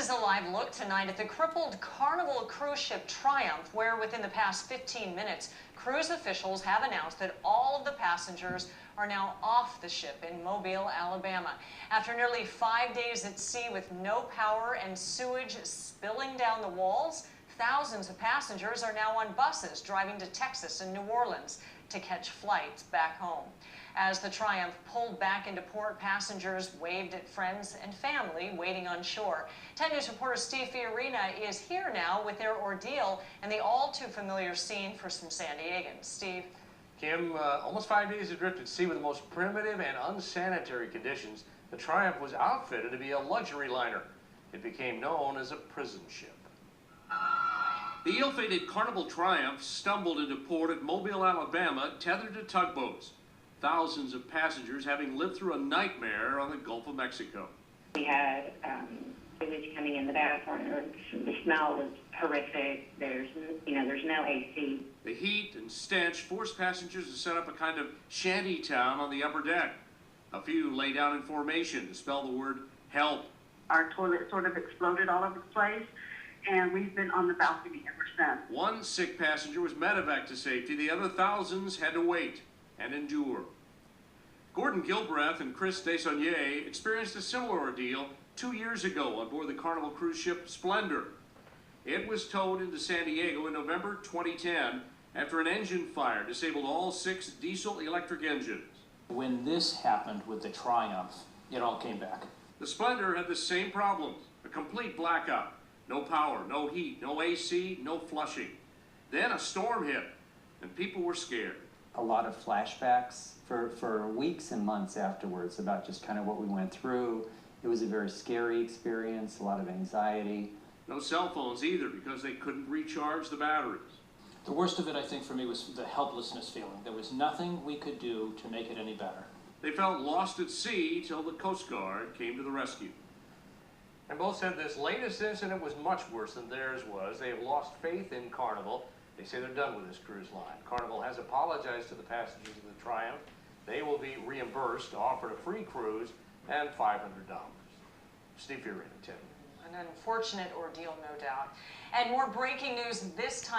is a live look tonight at the crippled Carnival cruise ship Triumph, where within the past 15 minutes, cruise officials have announced that all of the passengers are now off the ship in Mobile, Alabama. After nearly 5 days at sea with no power and sewage spilling down the walls, thousands of passengers are now on buses driving to Texas and New Orleans to catch flights back home. As the Triumph pulled back into port, passengers waved at friends and family waiting on shore. 10 News reporter Steve Fiorina is here now with their ordeal and the all-too-familiar scene for some San Diegans. Steve. Kim, almost 5 days adrift at sea with the most primitive and unsanitary conditions, the Triumph was outfitted to be a luxury liner. It became known as a prison ship. The ill-fated Carnival Triumph stumbled into port at Mobile, Alabama, tethered to tugboats. Thousands of passengers having lived through a nightmare on the Gulf of Mexico. We had sewage coming in the bathroom. The smell was horrific. There's no AC. The heat and stench forced passengers to set up a kind of shanty town on the upper deck. A few lay down in formation to spell the word help. Our toilet sort of exploded all over the place, and we've been on the balcony ever since. One sick passenger was medevaced to safety. The other thousands had to wait and endure. Gordon Gilbreth and Chris Desaunier experienced a similar ordeal 2 years ago on board the Carnival cruise ship Splendor. It was towed into San Diego in November 2010 after an engine fire disabled all 6 diesel-electric engines. When this happened with the Triumph, it all came back. The Splendor had the same problems, a complete blackout. No power, no heat, no AC, no flushing. Then a storm hit, and people were scared. A lot of flashbacks for weeks and months afterwards about just kind of what we went through. It was a very scary experience, a lot of anxiety. No cell phones either because they couldn't recharge the batteries. The worst of it, I think, for me was the helplessness feeling. There was nothing we could do to make it any better. They felt lost at sea till the Coast Guard came to the rescue. And both said this latest incident was much worse than theirs was. They have lost faith in Carnival. They say they're done with this cruise line. Carnival has apologized to the passengers of the Triumph. They will be reimbursed, offered a free cruise, and $500. Steve Fiorina, 10 News. An unfortunate ordeal, no doubt. And more breaking news this time.